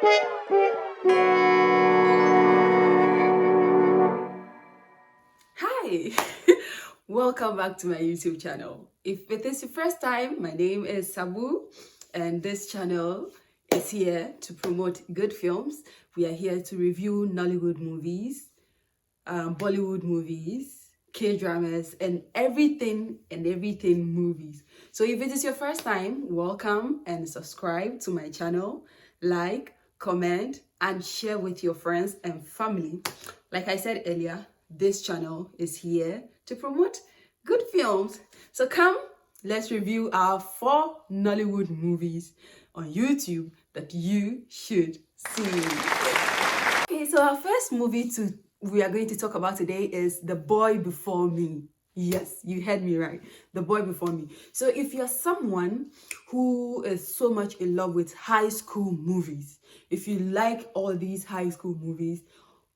Hi, welcome back to my YouTube channel. If it is your first time, my name is Sabu, and this channel is here to promote good films. We are here to review Nollywood movies, Bollywood movies, K-dramas, and everything movies. So if it is your first time, welcome and subscribe to my channel, like, comment, and share with your friends and family. Like I said earlier, this channel is here to promote good films. So come, let's review our 4 Nollywood movies on YouTube that you should see. Okay, so our first movie we are going to talk about today is The Boy Before Me. Yes, you heard me right. The Boy Before Me. So if you're someone who is so much in love with high school movies, if you like all these high school movies,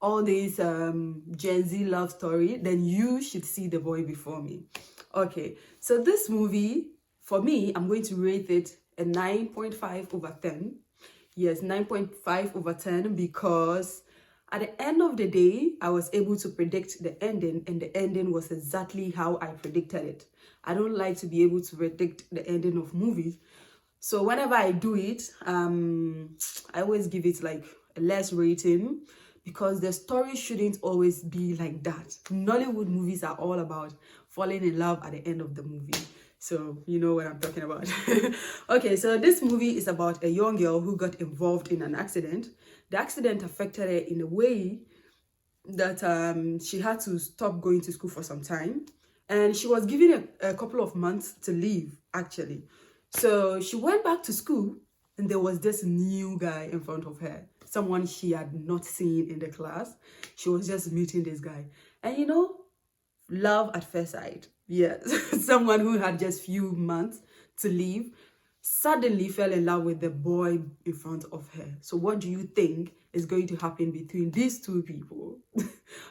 all these Gen Z love story, then you should see The Boy Before Me. Okay, so this movie, for me, I'm going to rate it a 9.5 over 10. Yes, 9.5 over 10 because at the end of the day, I was able to predict the ending, and the ending was exactly how I predicted it. I don't like to be able to predict the ending of movies. So whenever I do it, I always give it like a less rating because the story shouldn't always be like that. Nollywood movies are all about falling in love at the end of the movie. So you know what I'm talking about. Okay, so this movie is about a young girl who got involved in an accident. The accident affected her in a way that she had to stop going to school for some time. And she was given a couple of months to leave, actually. So she went back to school and there was this new guy in front of her. Someone she had not seen in the class. She was just meeting this guy. And you know, love at first sight. Yes, someone who had just few months to leave suddenly fell in love with the boy in front of her. So what do you think is going to happen between these two people?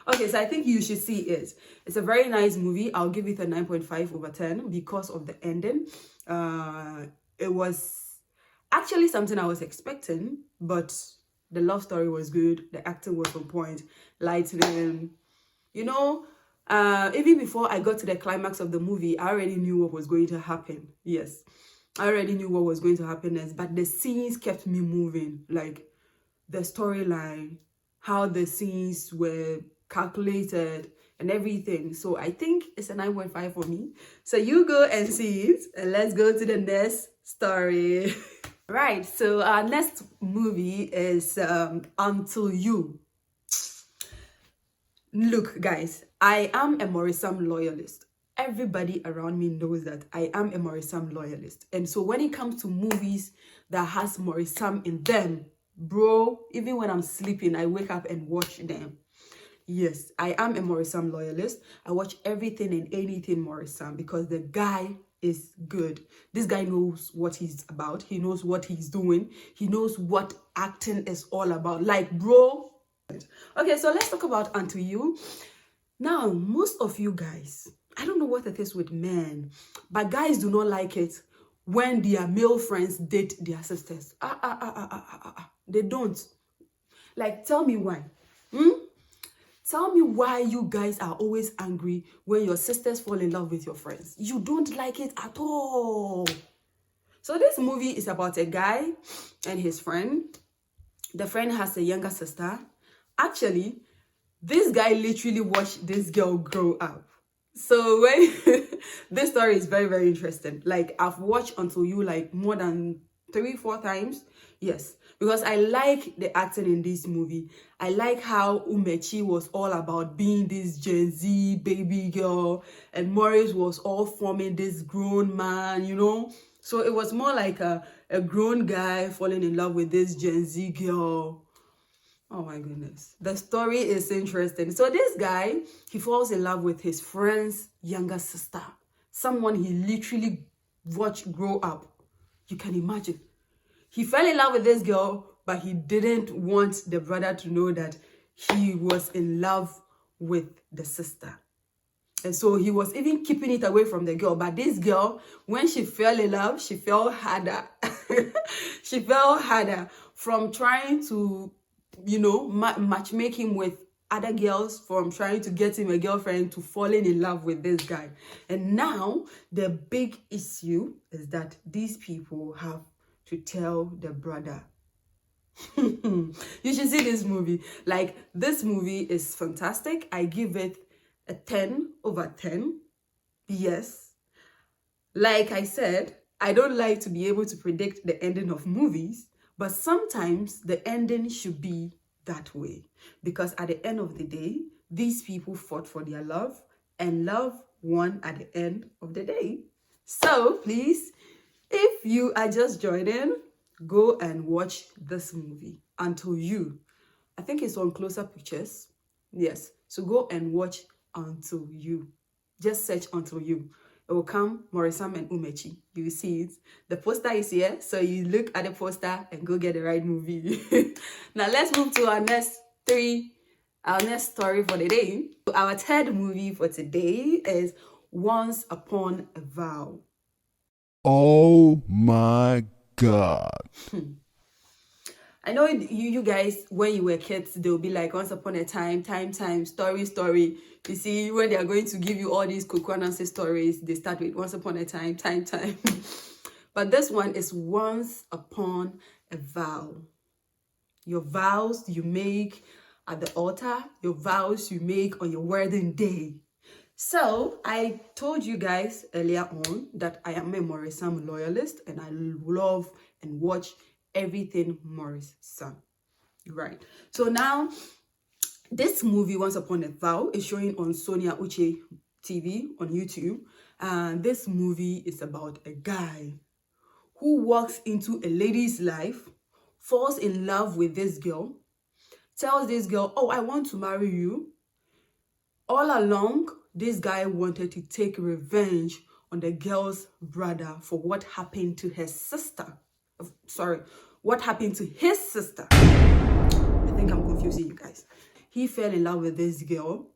Okay, so I think you should see it. It's a very nice movie. I'll give it a 9.5 over 10 because of the ending. It was actually something I was expecting, but the love story was good. The acting was on point. Lightning, you know, even before I got to the climax of the movie, I already knew what was going to happen. Yes, I already knew what was going to happen next, but the scenes kept me moving. Like the storyline, how the scenes were calculated and everything. So I think it's a 9.5 for me. So you go and see it, and let's go to the next story. Right, so our next movie is Until You. Look, guys, I am a Morrison loyalist. Everybody around me knows that I am a Morrison loyalist. And so when it comes to movies that has Morrison in them, bro, even when I'm sleeping, I wake up and watch them. Yes, I am a Morrison loyalist. I watch everything and anything Morrison because the guy is good. This guy knows what he's about. He knows what he's doing. He knows what acting is all about. Like, bro. Okay, so let's talk about Until You. Now, most of you guys, I don't know what it is with men, but guys do not like it when their male friends date their sisters. They don't. Like, tell me why. Tell me why you guys are always angry when your sisters fall in love with your friends. You don't like it at all. So this movie is about a guy and his friend. The friend has a younger sister. Actually, this guy literally watched this girl grow up. So when this story is very, very interesting. Like, I've watched Until You like more than 3-4 times. Yes, because I like the acting in this movie. I like how Umechi was all about being this Gen Z baby girl, and Morris was all forming this grown man, you know. So it was more like a grown guy falling in love with this Gen Z girl. Oh my goodness. The story is interesting. So this guy, he falls in love with his friend's younger sister. Someone he literally watched grow up. You can imagine. He fell in love with this girl, but he didn't want the brother to know that he was in love with the sister. And so he was even keeping it away from the girl. But this girl, when she fell in love, she fell harder. She fell harder. from trying to, match make him with other girls, from trying to get him a girlfriend, to falling in love with this guy. And now the big issue is that these people have to tell the brother. You should see this movie. Like, this movie is fantastic. I give it a 10 over 10. Yes. Like I said, I don't like to be able to predict the ending of movies, but sometimes the ending should be that way. Because at the end of the day, these people fought for their love, and love won at the end of the day. So please, if you are just joining, go and watch this movie, Until You. I think it's on Closer Pictures. Yes. So go and watch Until You. Just search Until You. It will come, Morisam and Umechi. You will see it. The poster is here, so you look at the poster and go get the right movie. Now let's move to our next story for the day. Our third movie for today is Once Upon a Vow. Oh my God. I know you guys, when you were kids, they'll be like, once upon a time, story. You see, when they are going to give you all these Kukwanansi stories, they start with once upon a time. But this one is Once Upon a Vow. Your vows you make at the altar, your vows you make on your wedding day. So I told you guys earlier on that I am a Morisam loyalist, and I love and watch everything Morris Sam. Right. So now this movie, Once Upon a Vow, is showing on Sonia Uche TV on YouTube. And this movie is about a guy who walks into a lady's life, falls in love with this girl, tells this girl, oh, I want to marry you. All along, this guy wanted to take revenge on the girl's brother for what happened to her sister. What happened to his sister. I think I'm confusing you guys. He fell in love with this girl,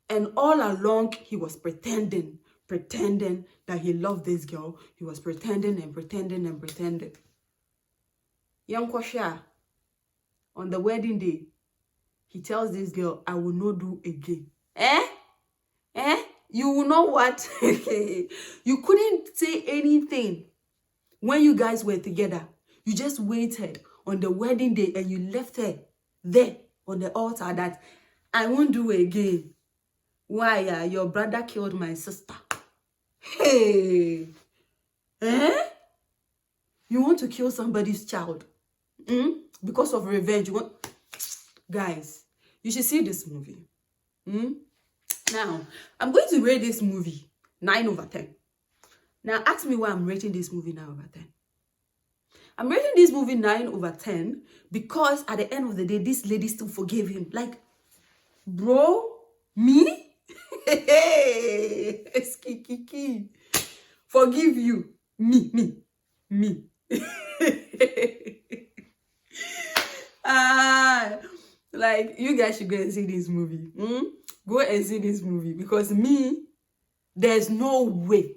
and all along he was pretending that he loved this girl. He was pretending. Young Kwasha, on the wedding day, he tells this girl, I will not do again. You will know what? You couldn't say anything when you guys were together. You just waited on the wedding day and you left her there on the altar that I won't do again. Why? Your brother killed my sister. Hey. You want to kill somebody's child? Because of revenge? Guys, you should see this movie. Now, I'm going to rate this movie 9 over 10. Now, ask me why I'm rating this movie 9 over 10. I'm rating this movie 9 over 10 because at the end of the day, this lady still forgave him. Like, bro, me? Skikiki. Forgive you. Me. Like, you guys should go and see this movie. Go and see this movie because me, there's no way.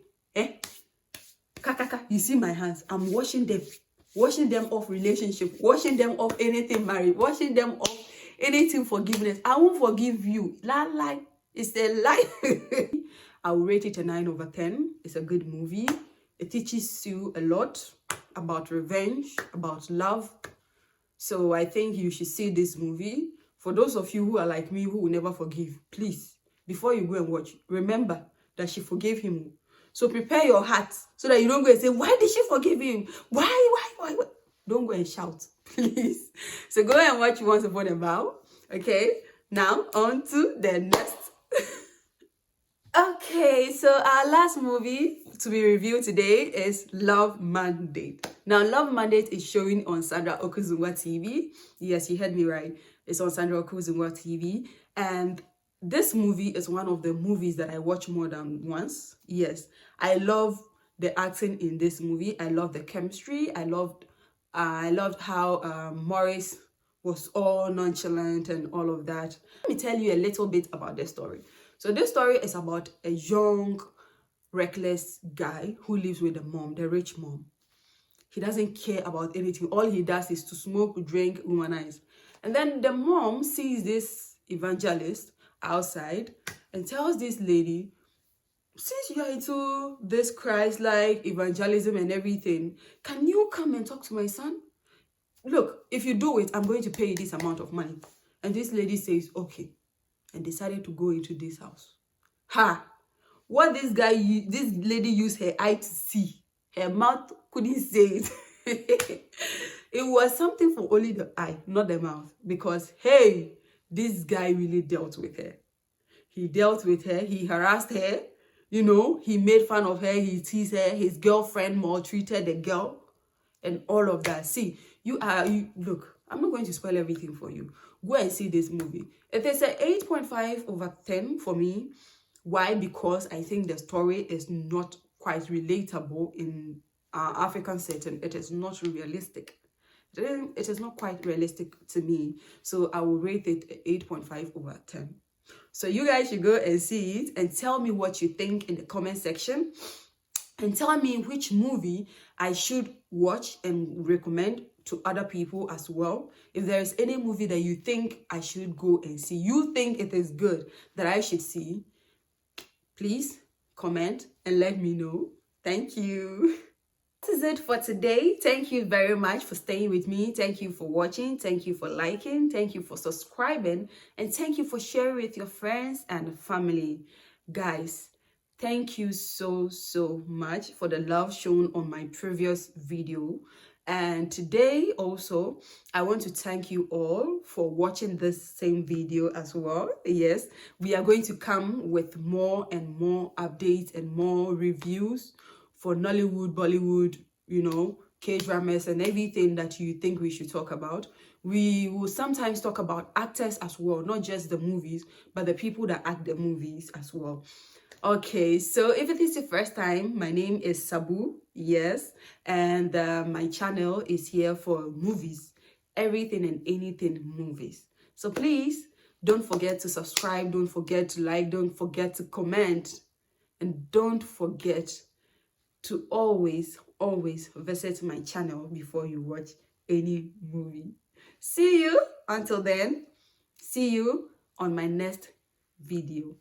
You see my hands? I'm washing them off relationship, washing them off anything married, washing them off anything forgiveness. I won't forgive you. Lie. It's a lie. I will rate it a 9 over 10. It's a good movie. It teaches you a lot about revenge, about love. So I think you should see this movie. For those of you who are like me, who will never forgive, please, before you go and watch, remember that she forgave him. So prepare your heart so that you don't go and say, why did she forgive him? Why? Don't go and shout, please. So go and watch Once Upon a Vow. Okay, now on to the next. Okay, so our last movie to be reviewed today is Love Mandate. Now, Love Mandate is showing on Sandra Okuzungwa TV. Yes, you heard me right. It's on Sandra Okuzungwa TV. And this movie is one of the movies that I watch more than once. Yes, I love the acting in this movie. I love the chemistry. I loved how Morris was all nonchalant and all of that. Let me tell you a little bit about this story. So this story is about a young, reckless guy who lives with the mom, the rich mom. He doesn't care about anything. All he does is to smoke, drink, womanize. And then the mom sees this evangelist outside and tells this lady, since you're into this Christ-like evangelism and everything, can you come and talk to my son? Look, if you do it, I'm going to pay you this amount of money. And this lady says, okay. And decided to go into this house. Ha! What this lady used her eye to see. Her mouth couldn't say it. It was something for only the eye, not the mouth. Because, hey, this guy really dealt with her. He dealt with her. He harassed her. You know, he made fun of her. He teased her. His girlfriend maltreated the girl. And all of that. See, look, I'm not going to spoil everything for you. Go and see this movie. It is an 8.5/10 for me. Why? Because I think the story is not quite relatable in our African setting. It is not realistic. It is not quite realistic to me. So I will rate it 8.5/10. So you guys should go and see it and tell me what you think in the comment section. And tell me which movie I should watch and recommend to other people as well. If there is any movie that you think I should go and see, you think it is good that I should see, please comment and let me know. Thank you. This is it for today. Thank you very much for staying with me. Thank you for watching. Thank you for liking. Thank you for subscribing. And thank you for sharing with your friends and family. Guys, thank you so much for the love shown on my previous video. And today also, I want to thank you all for watching this same video as well. Yes, we are going to come with more and more updates and more reviews for Nollywood, Bollywood, you know, K-dramas and everything that you think we should talk about. We will sometimes talk about actors as well, not just the movies, but the people that act the movies as well. Okay, so if it is your first time, my name is Sabu, yes, and my channel is here for movies, everything and anything movies. So please don't forget to subscribe, don't forget to like, don't forget to comment, and don't forget to always visit my channel before you watch any movie. See you until then. See you on my next video.